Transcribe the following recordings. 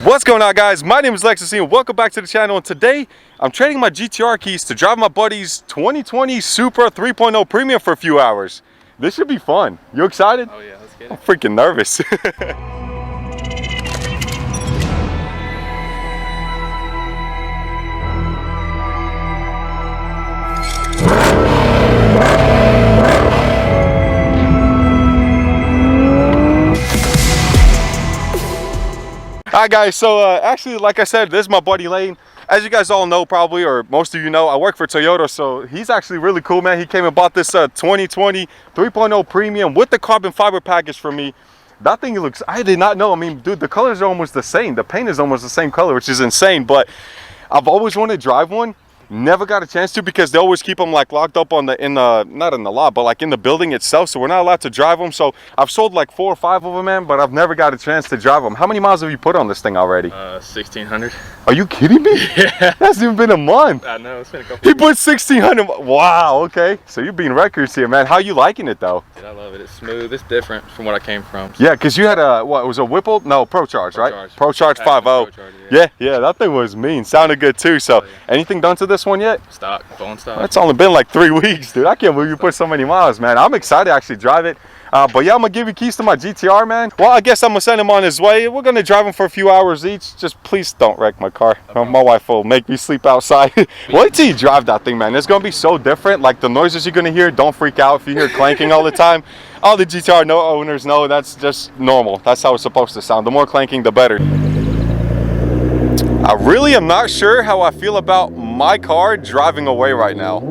What's going on, guys? My name is Lextasy and welcome back to the channel. And today I'm trading my GTR keys to drive my buddy's 2020 Supra 3.0 Premium for a few hours. This should be fun. You excited? Oh yeah, let's get it. I'm freaking nervous. Alright guys, so actually, like I said, this is my buddy Lane. As you guys all know probably, or most of you know, I work for Toyota, so he's actually really cool, man. He came and bought this 2020 3.0 Premium with the carbon fiber package for me. That thing looks, I did not know. I mean, dude, the colors are almost the same. The paint is almost the same color, which is insane, but I've always wanted to drive one. Never got a chance to because they always keep them like locked up on not in the lot, but like in the building itself, so we're not allowed to drive them. So I've sold like 4 or 5 of them, man, but I've never got a chance to drive them. How many miles have you put on this thing already? 1,600. Are you kidding me? Yeah. That's even been a month. I know, it's been a couple. He put 1,600. Wow, okay. So you're being records here, man. How you liking it though? Dude, I love it. It's smooth. It's different from what I came from. Yeah, because you had a, what, it was a Whipple? No, Pro Charge, right? Pro Charge 5.0. Yeah, that thing was mean. Sounded good too. So anything done to this one yet? Stock, bone stock. It's only been like 3 weeks, dude. I can't believe you put so many miles, man. I'm excited to actually drive it. But yeah, I'm gonna give you keys to my GTR, man. Well, I guess I'm gonna send him on his way. We're gonna drive him for a few hours each. Just please don't wreck my car. My wife will make me sleep outside. Wait till you drive that thing, man. It's gonna be so different. Like the noises you're gonna hear, don't freak out if you hear clanking all the time. All the GTR owners know that's just normal. That's how it's supposed to sound. The more clanking, the better. I really am not sure how I feel about my car driving away right now.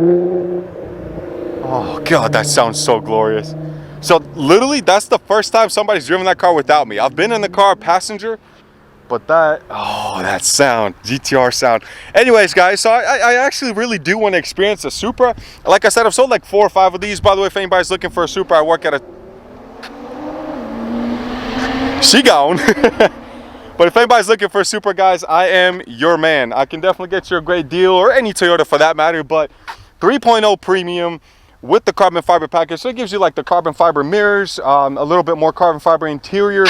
Oh God, that sounds so glorious. So literally, that's the first time somebody's driven that car without me. I've been in the car passenger, but that sound, GTR sound. Anyways, guys, so I actually really do want to experience a Supra. Like I said, I've sold like 4 or 5 of these. By the way, if anybody's looking for a Supra, I work at a... She gone. But if anybody's looking for a Supra, guys, I am your man. I can definitely get you a great deal, or any Toyota for that matter, but 3.0 Premium with the carbon fiber package. So it gives you like the carbon fiber mirrors, a little bit more carbon fiber interior.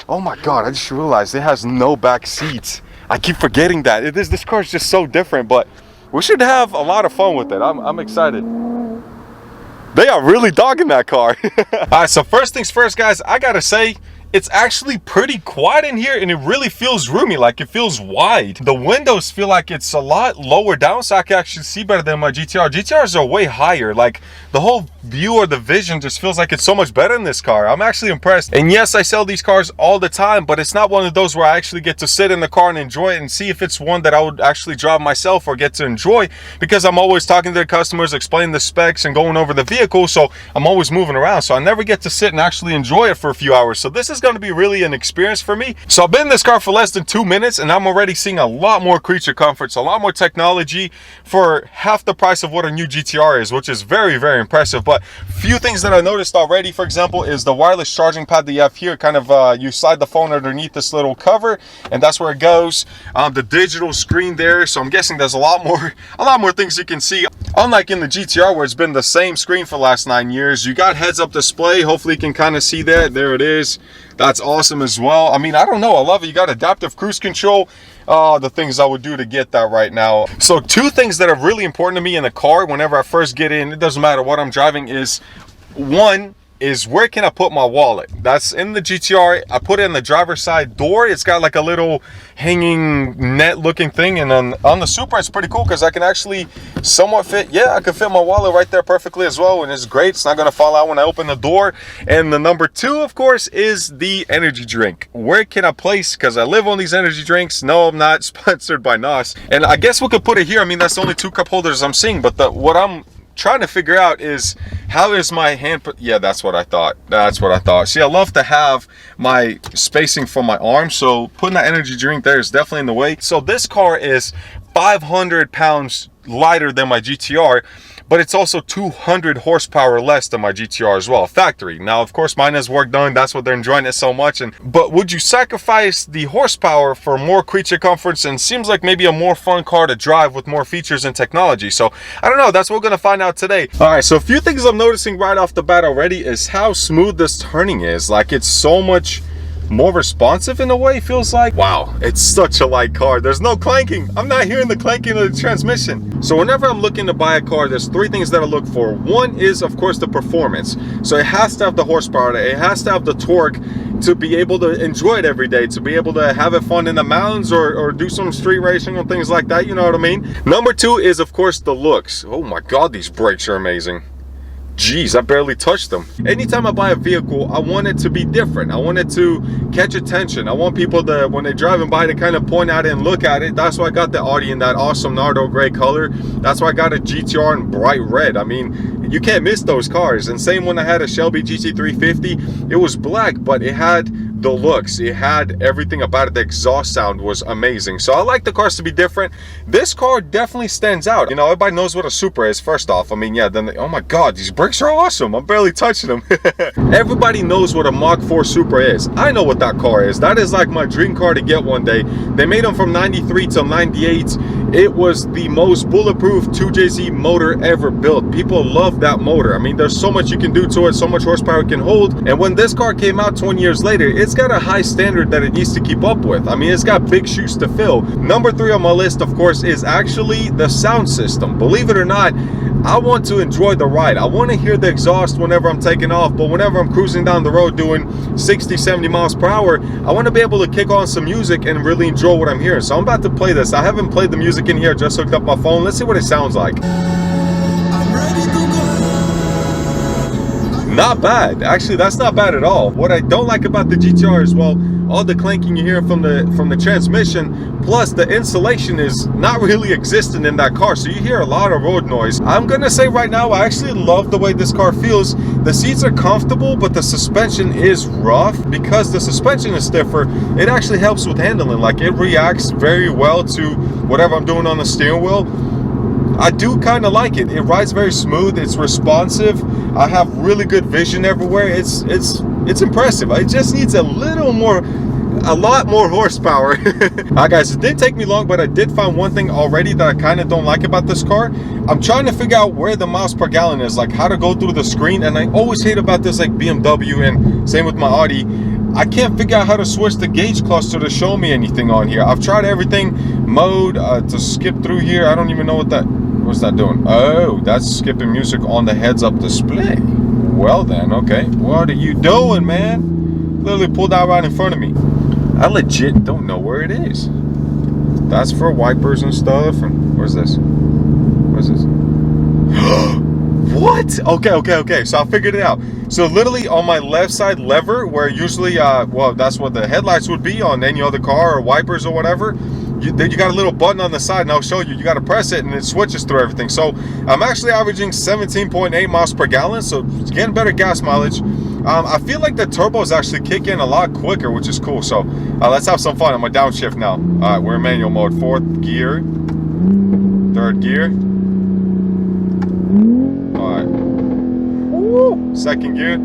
Oh my God, I just realized it has no back seats. I keep forgetting that. This car is just so different, but we should have a lot of fun with it. I'm excited. They are really dogging that car. All right, so first things first, guys, I gotta say, it's actually pretty quiet in here, and it really feels roomy, like it feels wide. The windows feel like it's a lot lower down, so I can actually see better than my GTR. GTRs are way higher. Like the whole view or the vision just feels like it's so much better in this car. I'm actually impressed. And yes, I sell these cars all the time, but it's not one of those where I actually get to sit in the car and enjoy it and see if it's one that I would actually drive myself or get to enjoy, because I'm always talking to the customers, explaining the specs and going over the vehicle. So I'm always moving around, so I never get to sit and actually enjoy it for a few hours. So this is going to be really an experience for me. So I've been in this car for less than 2 minutes, and I'm already seeing a lot more creature comforts, a lot more technology for half the price of what a new GTR is, which is very, very impressive. But few things that I noticed already, for example, is the wireless charging pad that you have here. Kind of you slide the phone underneath this little cover, and that's where it goes. The digital screen there, so I'm guessing there's a lot more things you can see. Unlike in the GTR, where it's been the same screen for the last 9 years, you got heads-up display. Hopefully you can kind of see that. There it is. That's awesome as well. I mean, I don't know, I love it. You got adaptive cruise control. The things I would do to get that right now. So 2 things that are really important to me in the car whenever I first get in, it doesn't matter what I'm driving, is one is where can I put my wallet. That's in the GTR. I put it in the driver's side door. It's got like a little hanging net looking thing, and then on the Supra it's pretty cool because I can actually somewhat fit, yeah, I can fit my wallet right there perfectly as well, and it's great. It's not going to fall out when I open the door. And the number 2, of course, is the energy drink. Where can I place, because I live on these energy drinks. No, I'm not sponsored by NOS, and I guess we could put it here. I mean, that's the only 2 cup holders I'm seeing, but what I'm trying to figure out is how is my hand put. Yeah, that's what I thought. See, I love to have my spacing for my arm, so putting that energy drink there is definitely in the way. So this car is 500 pounds lighter than my GTR, but it's also 200 horsepower less than my GTR as well, factory. Now, of course, mine has work done. That's what they're enjoying it so much. But would you sacrifice the horsepower for more creature comforts? And seems like maybe a more fun car to drive with more features and technology. So I don't know. That's what we're going to find out today. All right. So a few things I'm noticing right off the bat already is how smooth this turning is. Like, it's so much more responsive in a way, feels like. Wow, it's such a light car. There's no clanking. I'm not hearing the clanking of the transmission. So whenever I'm looking to buy a car, there's three things that I look for. One is, of course, the performance. So it has to have the horsepower, it has to have the torque to be able to enjoy it every day, to be able to have it fun in the mountains or do some street racing or things like that, you know what I mean? Number two is, of course, the looks. Oh my God, these brakes are amazing. Jeez, I barely touched them. Anytime I buy a vehicle, I want it to be different. I want it to catch attention. I want people to, when they're driving by, to kind of point at it and look at it. That's why I got the Audi in that awesome Nardo gray color. That's why I got a GTR in bright red. I mean, you can't miss those cars. And same when I had a Shelby GT350, it was black, but it had the looks, it had everything about it. The exhaust sound was amazing. So I like the cars to be different. This car definitely stands out. You know, everybody knows what a Supra is, first off. I mean, yeah, then oh my God, these brakes are awesome. I'm barely touching them. Everybody knows what a Mach 4 Supra is. I know what that car is. That is like my dream car to get one day. They made them from 93 till 98. It was the most bulletproof 2JZ motor ever built. People love that motor. I mean, there's so much you can do to it, so much horsepower it can hold. And when this car came out 20 years later, it's got a high standard that it needs to keep up with. I mean, it's got big shoes to fill. Number three on my list, of course, is actually the sound system. Believe it or not, I want to enjoy the ride. I want to hear the exhaust whenever I'm taking off, but whenever I'm cruising down the road doing 60, 70 miles per hour, I want to be able to kick on some music and really enjoy what I'm hearing. So I'm about to play this. I haven't played the music in here, just hooked up my phone. Let's see what it sounds like. Not bad. Actually, that's not bad at all. What I don't like about the GTR is, well, all the clanking you hear from the transmission, plus the insulation is not really existent in that car, so you hear a lot of road noise. I'm gonna say right now, I actually love the way this car feels. The seats are comfortable, but the suspension is rough. Because the suspension is stiffer, it actually helps with handling. Like, it reacts very well to whatever I'm doing on the steering wheel. I do kind of like it. It rides very smooth. It's responsive. I have really good vision everywhere. It's impressive. It just needs a lot more horsepower. Alright guys, it didn't take me long, but I did find one thing already that I kind of don't like about this car. I'm trying to figure out where the miles per gallon is, like how to go through the screen. And I always hate about this, like BMW and same with my Audi. I can't figure out how to switch the gauge cluster to show me anything on here. I've tried everything, mode, to skip through here. I don't even know what's that doing? Oh, that's skipping music on the heads-up display. Well then, okay. What are you doing, man? Literally pulled out right in front of me. I legit don't know where it is. That's for wipers and stuff. And where's this? Where's this? What? Okay. So I figured it out. So literally on my left side lever, where usually, well, that's what the headlights would be on any other car or wipers or whatever. You got a little button on the side, and I'll show you. You got to press it, and it switches through everything. So I'm actually averaging 17.8 miles per gallon, so it's getting better gas mileage. I feel like the turbos actually kick in a lot quicker, which is cool. So let's have some fun. I'm gonna downshift now. All right, we're in manual mode. Fourth gear, third gear. All right. Woo. Second gear.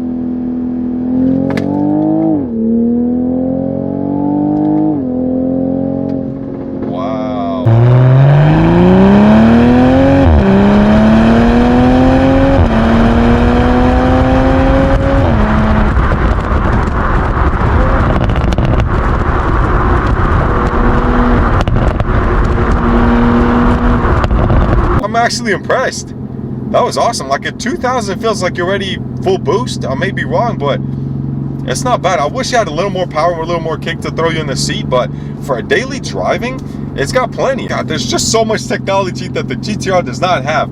Actually impressed. That was awesome. Like, at 2,000 feels like you're already full boost. I may be wrong, but it's not bad. I wish I had a little more power, a little more kick to throw you in the seat, but for a daily driving, it's got plenty. God, there's just so much technology that the GTR does not have.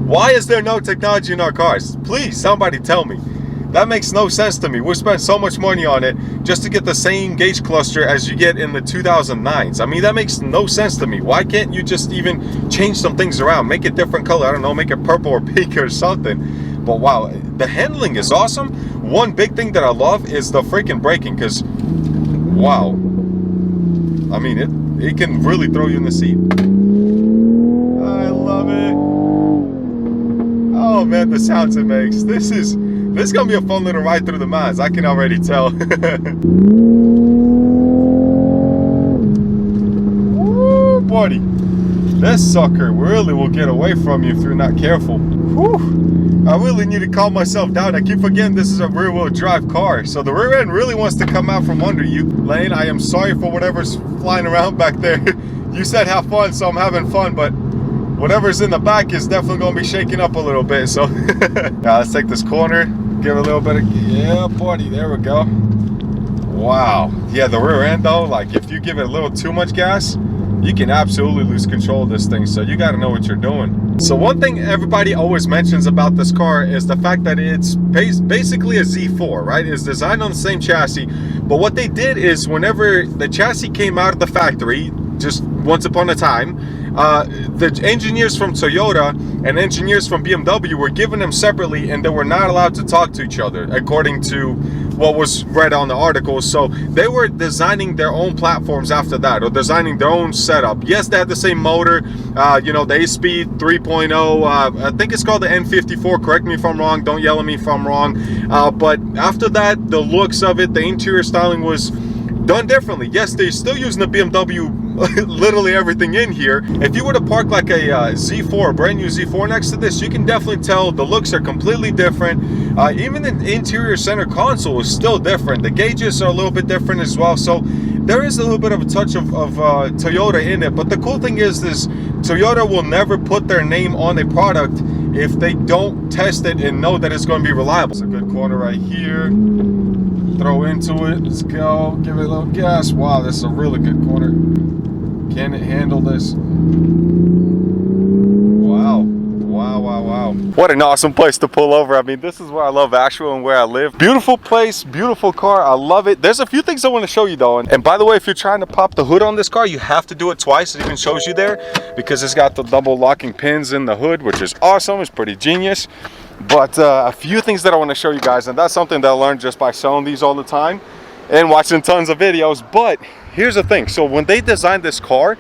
Why is there no technology in our cars? Please, somebody tell me. That makes no sense to me. We spent so much money on it just to get the same gauge cluster as you get in the 2009s. I mean, that makes no sense to me. Why can't you just even change some things around? Make it different color. I don't know, make it purple or pink or something. But wow, the handling is awesome. One big thing that I love is the freaking braking, because wow. I mean, it can really throw you in the seat. I love it. Oh man, the sounds it makes. This is gonna be a fun little ride through the mountains. I can already tell. Woo, buddy. This sucker really will get away from you if you're not careful. Whew. I really need to calm myself down. I keep forgetting this is a rear-wheel drive car. So the rear end really wants to come out from under you. Lane, I am sorry for whatever's flying around back there. You said have fun, so I'm having fun, but whatever's in the back is definitely going to be shaking up a little bit. So now let's take this corner, give it a little bit of, yeah, buddy, there we go. Wow. Yeah, the rear end though, like if you give it a little too much gas, you can absolutely lose control of this thing. So you got to know what you're doing. So one thing everybody always mentions about this car is the fact that it's basically a Z4, right? It's designed on the same chassis. But what they did is whenever the chassis came out of the factory, just once upon a time, the engineers from Toyota and engineers from BMW were given them separately, and they were not allowed to talk to each other, according to what was read on the article. So they were designing their own platforms after that, or designing their own setup. Yes, they had the same motor, you know, the 8-speed 3.0, I think it's called the N54, correct me if I'm wrong, don't yell at me if I'm wrong, but after that, the looks of it, the interior styling was done differently. Yes, they're still using the BMW, literally everything in here. If you were to park like a Z4, a brand new Z4 next to this, you can definitely tell the looks are completely different. Even the interior center console is still different. The gauges are a little bit different as well. So there is a little bit of a touch of Toyota in it. But the cool thing is Toyota will never put their name on a product if they don't test it and know that it's going to be reliable. It's a good corner right here. Throw into it. Let's go. Give it a little gas. Wow, this is a really good corner. Can it handle this? Wow. Wow, wow, wow. What an awesome place to pull over. I mean, this is where I love Asheville and where I live. Beautiful place, beautiful car. I love it. There's a few things I want to show you though. And by the way, if you're trying to pop the hood on this car, you have to do it twice. It even shows you there because it's got the double locking pins in the hood, which is awesome. It's pretty genius. But a few things that I want to show you guys, and that's something that I learned just by selling these all the time and watching tons of videos. But here's the thing. So when they designed this car,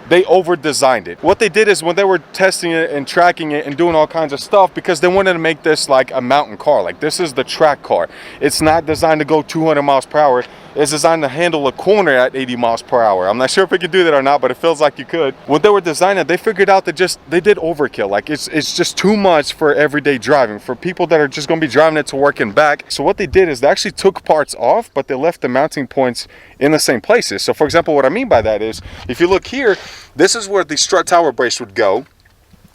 they over designed it. What they did is when they were testing it and tracking it and doing all kinds of stuff, because they wanted to make this like a mountain car. Like this is the track car. It's not designed to go 200 miles per hour. It's designed to handle a corner at 80 miles per hour. I'm not sure if it could do that or not, but it feels like you could. When they were designing it, they figured out that they did overkill. Like it's just too much for everyday driving, for people that are just gonna be driving it to work and back. So what they did is they actually took parts off, but they left the mounting points in the same places. So for example, what I mean by that is, if you look here, this is where the strut tower brace would go.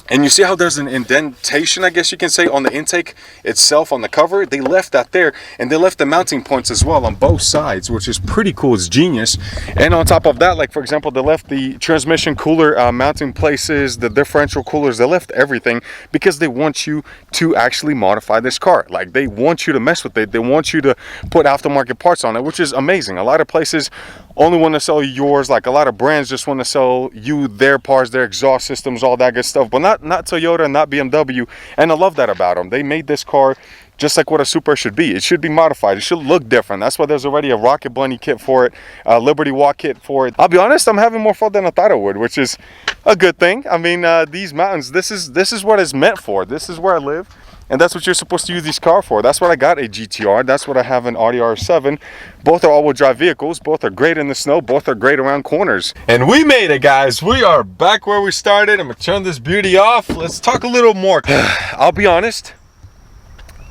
And you see how there's an indentation, I guess you can say, on the intake itself on the cover? They left that there, and they left the mounting points as well on both sides, which is pretty cool. It's genius. And on top of that, like for example, they left the transmission cooler mounting places, the differential coolers, they left everything because they want you to actually modify this car. Like they want you to mess with it. They want you to put aftermarket parts on it, which is amazing. A lot of places only want to sell you yours. Like a lot of brands just want to sell you their parts, their exhaust systems, all that good stuff, but not Toyota, not BMW. And I love that about them. They made this car just like what a Supra should be. It should be modified. It should look different. That's why there's already a Rocket Bunny kit for it, a Liberty Walk kit for it. I'll be honest, I'm having more fun than I thought I would, which is a good thing. I mean, these mountains, this is what it's meant for. This is where I live. And that's what you're supposed to use this car for. That's what I got a GTR. That's what I have an Audi R7. Both are all-wheel drive vehicles. Both are great in the snow. Both are great around corners. And we made it, guys. We are back where we started. I'm going to turn this beauty off. Let's talk a little more. I'll be honest.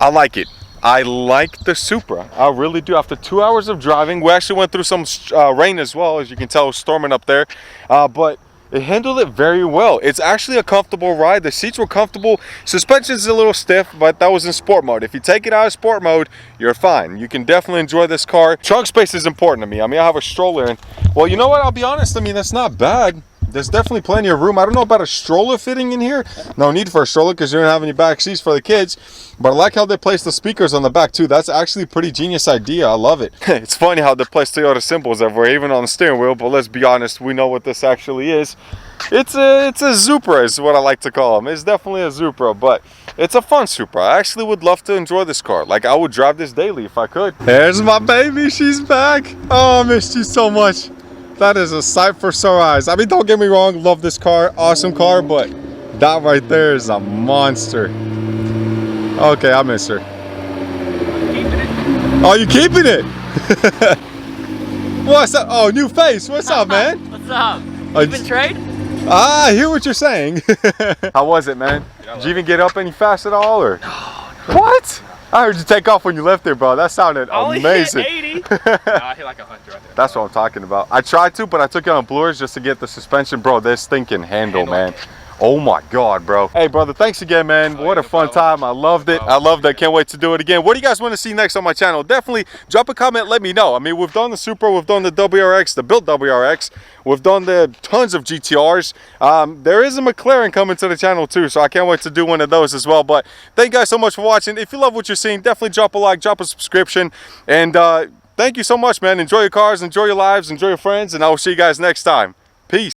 I like it. I like the Supra. I really do. After 2 hours of driving, we actually went through some rain as well. As you can tell, it was storming up there. But it handled it very well. It's actually a comfortable ride. The seats were comfortable. Suspension's a little stiff, but that was in sport mode. If you take it out of sport mode, you're fine. You can definitely enjoy this car. Trunk space is important to me. I mean, I have a stroller, and well, you know what? I'll be honest. I mean, that's not bad. There's definitely plenty of room. I don't know about a stroller fitting in here. No need for a stroller because you don't have any back seats for the kids. But I like how they place the speakers on the back too. That's actually a pretty genius idea. I love it. It's funny how they place Toyota symbols everywhere, even on the steering wheel. But let's be honest, we know what this actually is. It's a Supra is what I like to call them. It's definitely a Supra, but it's a fun Supra. I actually would love to enjoy this car. Like I would drive this daily if I could. There's my baby. She's back. Oh, I missed you so much. That is a sight for sore eyes. I mean, don't get me wrong, love this car, awesome car, but that right there is a monster. Okay, I miss her. Oh, you keeping it? What's up? Oh, new face. What's up, man? What's up? Oh, Keeping trade? Ah, I hear what you're saying. How was it, man? Did you even get up any fast at all, or? No. What? I heard you take off when you left there, bro. That sounded amazing. I only hit 80. No, I hit like 100 right there. That's what I'm talking about. I tried to, but I took it on blurs just to get the suspension. Bro, this thinking handle, man. Oh my God, bro. Hey, brother, thanks again, man. What a fun time. I loved it. I loved it. Can't wait to do it again. What do you guys want to see next on my channel? Definitely drop a comment. Let me know. I mean, we've done the Supra. We've done the WRX, the built WRX. We've done the tons of GTRs. There is a McLaren coming to the channel too, so I can't wait to do one of those as well. But thank you guys so much for watching. If you love what you're seeing, definitely drop a like, drop a subscription. And thank you so much, man. Enjoy your cars, enjoy your lives, enjoy your friends, and I will see you guys next time. Peace.